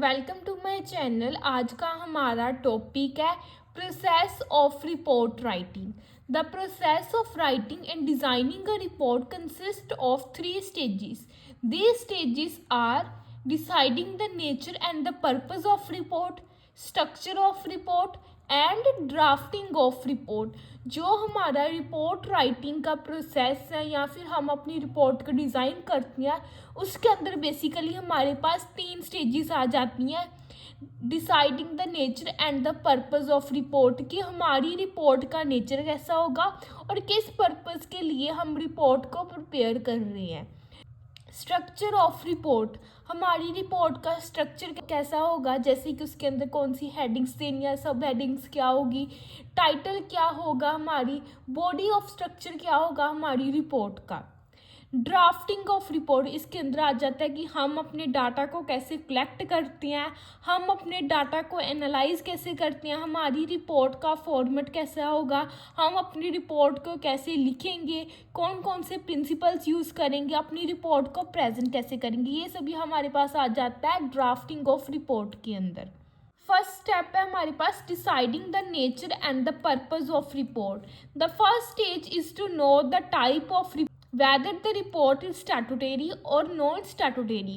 Welcome to my channel. आज का हमारा टॉपिक है process of report writing. The process of writing and designing a report consist of 3 stages. These stages are deciding the nature and the purpose of report, structure of report and drafting of report. जो हमारा report writing का process है या फिर हम अपनी report का design करते हैं, उसके अंदर बेसिकली हमारे पास 3 स्टेजेस आ जाती हैं। Deciding the nature and the purpose of report, कि हमारी रिपोर्ट का नेचर कैसा होगा और किस पर्पस के लिए हम रिपोर्ट को प्रिपेयर कर रहे हैं। स्ट्रक्चर ऑफ रिपोर्ट, हमारी रिपोर्ट का स्ट्रक्चर कैसा होगा, जैसे कि उसके अंदर कौन सी हेडिंग्स देनी है, सब हेडिंग्स क्या होगी, टाइटल क्या होगा, हमारी बॉडी ऑफ स्ट्रक्चर क्या होगा हमारी रिपोर्ट का। ड्राफ्टिंग ऑफ रिपोर्ट, इसके अंदर आ जाता है कि हम अपने डाटा को कैसे कलेक्ट करते हैं, हम अपने डाटा को एनालाइज कैसे करते हैं, हमारी रिपोर्ट का फॉर्मेट कैसा होगा, हम अपनी रिपोर्ट को कैसे लिखेंगे, कौन कौन से प्रिंसिपल्स यूज़ करेंगे, अपनी रिपोर्ट को प्रेजेंट कैसे करेंगे, ये सभी हमारे पास आ जाता है ड्राफ्टिंग ऑफ रिपोर्ट के अंदर। फर्स्ट स्टेप है हमारे पास deciding the nature and the purpose of report. The first stage is to know the type of whether the report is statutory or non-statutory.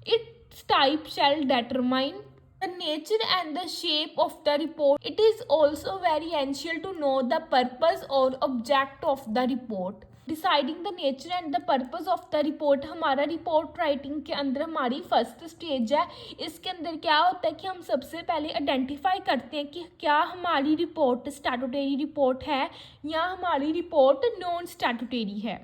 Its type shall determine the nature and the shape of the report. It is also very essential to know the purpose or object of the report. Deciding the nature and the purpose of the report हमारा report writing के अंदर हमारी first stage है। इसके अंदर क्या होता है कि हम सबसे पहले आइडेंटिफाई करते हैं कि क्या हमारी रिपोर्ट स्टैट्यूटरी रिपोर्ट है या हमारी रिपोर्ट नॉन स्टैट्यूटरी है।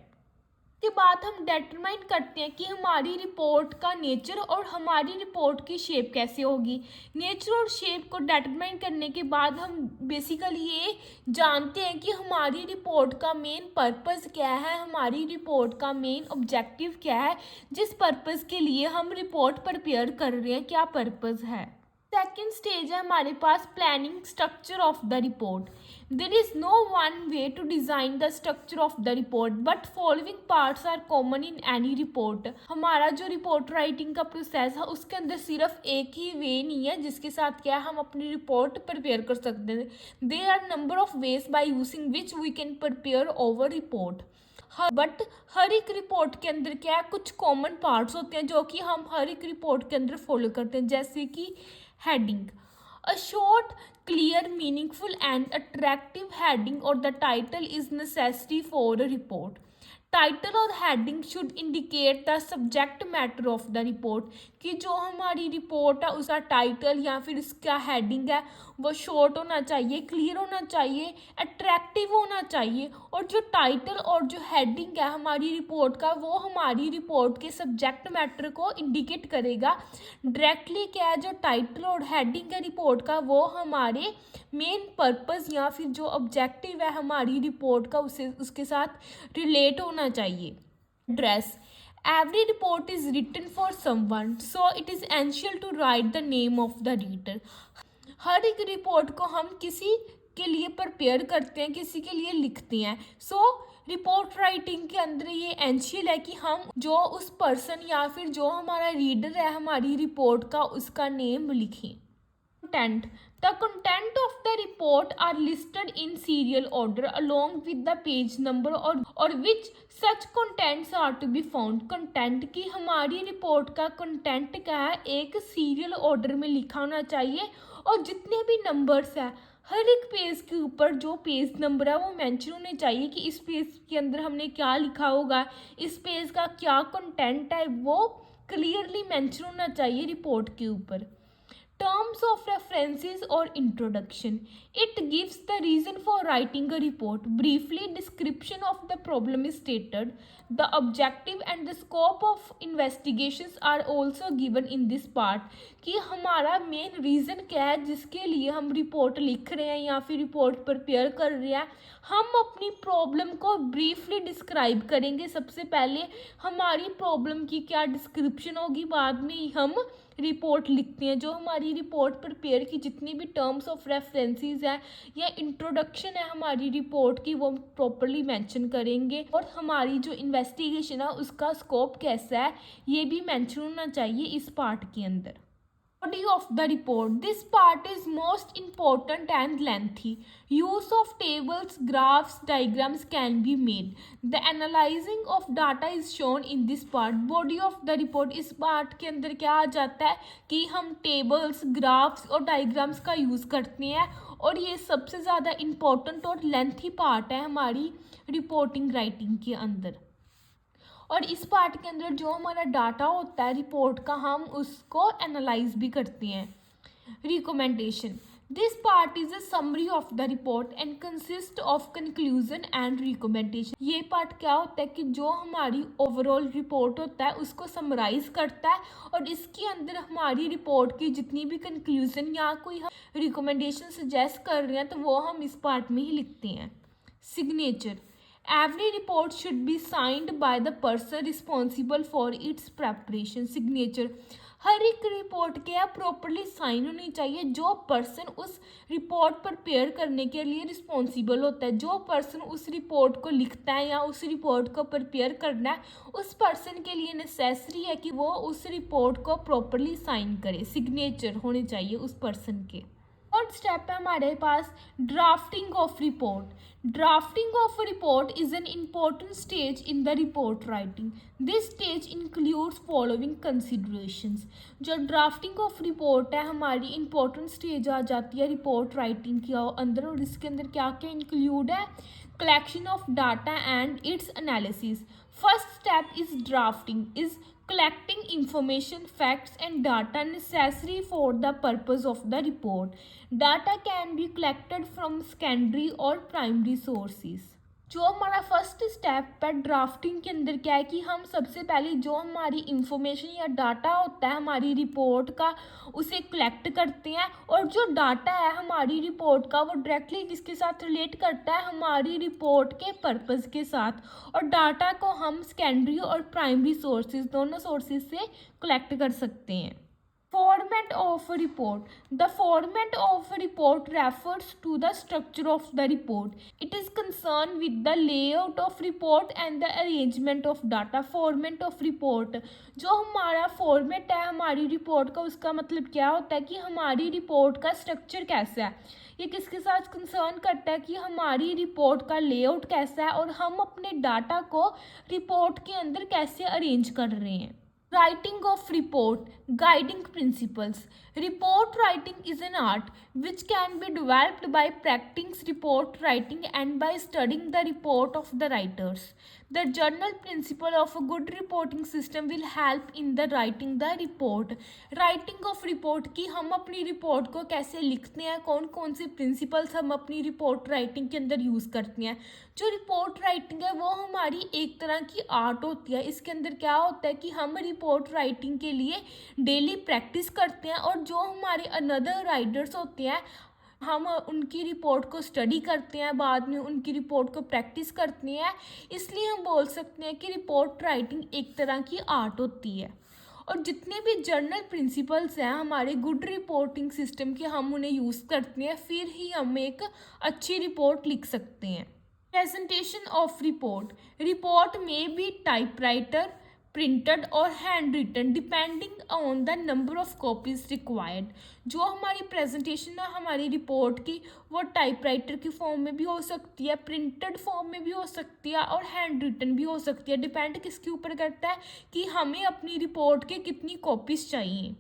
के बाद हम डिटरमाइन करते हैं कि हमारी रिपोर्ट का नेचर और हमारी रिपोर्ट की शेप कैसे होगी। नेचर और शेप को डिटरमाइन करने के बाद हम बेसिकली ये जानते हैं कि हमारी रिपोर्ट का मेन पर्पस क्या है, हमारी रिपोर्ट का मेन ऑब्जेक्टिव क्या है, जिस पर्पस के लिए हम रिपोर्ट प्रिपेयर कर रहे हैं, क्या पर्पस है। सेकेंड स्टेज है हमारे पास planning structure of the report. There is no one way to design the structure of the report but following parts are common in any report. हमारा जो रिपोर्ट राइटिंग का प्रोसेस है उसके अंदर सिर्फ एक ही वे नहीं है जिसके साथ क्या हम अपनी रिपोर्ट प्रिपेयर कर सकते हैं। There are number of ways by using which we can prepare over report. But हर एक रिपोर्ट के अंदर क्या है, कुछ कॉमन पार्ट्स होते हैं जो कि हम हर एक रिपोर्ट के अंदर फॉलो करते हैं, जैसे कि heading. A short, clear, meaningful and attractive heading or the title is necessary for a report. Title और heading should indicate the subject matter of the report, कि जो हमारी रिपोर्ट है उसका टाइटल या फिर इसका हेडिंग है वो शॉर्ट होना चाहिए, क्लियर होना चाहिए, अट्रैक्टिव होना चाहिए, और जो टाइटल और जो हेडिंग है हमारी रिपोर्ट का वो हमारी रिपोर्ट के सब्जेक्ट मैटर को इंडिकेट करेगा। डायरेक्टली क्या है, जो टाइटल और हेडिंग है रिपोर्ट का वो हमारे मेन पर्पस या फिर जो ऑब्जेक्टिव है हमारी रिपोर्ट का उसके साथ रिलेट होना चाहिए। Dress, every report is written for someone so it is essential to write the name of the reader. हर एक रिपोर्ट को हम किसी के लिए प्रिपेयर करते हैं, किसी के लिए लिखते हैं। सो रिपोर्ट राइटिंग के अंदर ये एसेंशियल है कि हम जो उस पर्सन या फिर जो हमारा रीडर है हमारी रिपोर्ट का उसका नेम लिखें। Content. The content of the report are listed in serial order along with the page number or which such contents are to be found. Content की हमारी रिपोर्ट का कंटेंट क्या है, एक सीरियल ऑर्डर में लिखा होना चाहिए और जितने भी नंबर्स है हर एक पेज के ऊपर जो पेज नंबर है वो मेंशन होने चाहिए कि इस पेज के अंदर हमने क्या लिखा होगा, इस पेज का क्या कंटेंट है वो क्लियरली मेंशन होना चाहिए रिपोर्ट के ऊपर। Terms of references or introduction. It gives the reason for writing a report. Briefly, description of the problem is stated. The objective and the scope of investigations are also given in this part. कि हमारा main reason क्या है जिसके लिए हम report लिख रहे हैं या फिर रिपोर्ट प्रिपेयर कर रहे हैं। हम अपनी प्रॉब्लम को ब्रीफली डिस्क्राइब करेंगे। सबसे पहले हमारी प्रॉब्लम की क्या डिस्क्रिप्शन होगी, बाद में हम रिपोर्ट लिखते हैं। जो हमारी रिपोर्ट प्रिपेयर की जितनी भी टर्म्स ऑफ रेफरेंसेस है या इंट्रोडक्शन है हमारी रिपोर्ट की वो प्रॉपरली मेंशन करेंगे, और हमारी जो इन्वेस्टिगेशन है उसका स्कोप कैसा है ये भी मेंशन होना चाहिए इस पार्ट के अंदर। Body of the report. This part is most important and lengthy. Use of tables, graphs, diagrams can be made. The analyzing of data is shown in this part. Body of the report. इस part के अंदर क्या आ जाता है कि हम tables, graphs और diagrams का use करते हैं और ये सबसे ज़्यादा important और lengthy part है हमारी reporting writing के अंदर। और इस पार्ट के अंदर जो हमारा डाटा होता है रिपोर्ट का हम उसको एनालाइज भी करते हैं। Recommendation. This part is a summary of the report and consist of conclusion and recommendation. ये पार्ट क्या होता है कि जो हमारी ओवरऑल रिपोर्ट होता है उसको समराइज करता है और इसके अंदर हमारी रिपोर्ट की जितनी भी कंक्लूजन या कोई हम रिकमेंडेशन सजेस्ट कर रहे हैं तो वो हम इस पार्ट में ही लिखते हैं। Signature. Every report should be signed by the person responsible for its preparation. Signature. हर एक रिपोर्ट क्या प्रॉपरली साइन होनी चाहिए। जो पर्सन उस रिपोर्ट प्रिपेयर करने के लिए रिस्पॉन्सिबल होता है, जो पर्सन उस रिपोर्ट को लिखता है या उस रिपोर्ट को प्रिपेयर करना है, उस पर्सन के लिए नेसेसरी है कि वो उस रिपोर्ट को प्रॉपरली साइन करे। सिग्नेचर होने चाहिए उस पर्सन के। थर्ड स्टेप है हमारे पास drafting of report. Drafting of report is an important stage in the report writing. This stage includes following considerations. जो ड्राफ्टिंग ऑफ रिपोर्ट है हमारी इंपॉर्टेंट स्टेज आ जाती है रिपोर्ट राइटिंग के अंदर और इसके अंदर क्या क्या इंक्लूड है। Collection of data and it's analysis. First step is drafting is collecting information, facts and data necessary for the purpose of the report. Data can be collected from secondary or primary sources. जो हमारा first step है drafting के अंदर क्या है कि हम सबसे पहले जो हमारी इंफॉर्मेशन या डाटा होता है हमारी रिपोर्ट का उसे कलेक्ट करते हैं और जो डाटा है हमारी रिपोर्ट का वो डायरेक्टली किसके साथ रिलेट करता है हमारी रिपोर्ट के पर्पस के साथ और डाटा को हम सेकेंडरी और प्राइमरी सोर्सेज दोनों सोर्सेज से कलेक्ट कर सकते हैं। Format of a report. The format of a report refers to the structure of the report. It is concerned with the layout of report and the arrangement of data. Format of report. जो हमारा format है हमारी report का उसका मतलब क्या होता है कि हमारी report का structure कैसा है। ये किसके साथ कंसर्न करता है कि हमारी रिपोर्ट का लेआउट कैसा है और हम अपने डाटा को रिपोर्ट के अंदर कैसे अरेंज कर रहे हैं। Writing of report. Guiding principles. Report writing is an art which can be developed by practicing report writing and by studying the report of the writers. The general principle of a good reporting system will help in the writing the report. Writing of report कि हम अपनी report को कैसे लिखते हैं, कौन कौन से प्रिंसिपल्स हम अपनी रिपोर्ट राइटिंग के अंदर यूज़ करते हैं। जो रिपोर्ट राइटिंग है वो हमारी एक तरह की आर्ट होती है। इसके अंदर क्या होता है कि हम रिपोर्ट राइटिंग के लिए डेली प्रैक्टिस करते हैं और जो हमारे अनदर राइटर्स होते हैं हम उनकी रिपोर्ट को स्टडी करते हैं, बाद में उनकी रिपोर्ट को प्रैक्टिस करते हैं। इसलिए हम बोल सकते हैं कि रिपोर्ट राइटिंग एक तरह की आर्ट होती है और जितने भी जर्नल प्रिंसिपल्स हैं हमारे गुड रिपोर्टिंग सिस्टम के हम उन्हें यूज़ करते हैं, फिर ही हम एक अच्छी रिपोर्ट लिख सकते हैं। Presentation of report. रिपोर्ट में बी टाइपराइटर, प्रिंटेड और hand written depending on the number of copies required. जो हमारी प्रेजेंटेशन है हमारी रिपोर्ट की वो टाइपराइटर की फॉर्म में भी हो सकती है, प्रिंटेड फॉर्म में भी हो सकती है और हैंड रिटन भी हो सकती है। डिपेंड किसके ऊपर करता है कि हमें अपनी रिपोर्ट के कितनी कॉपीज चाहिए।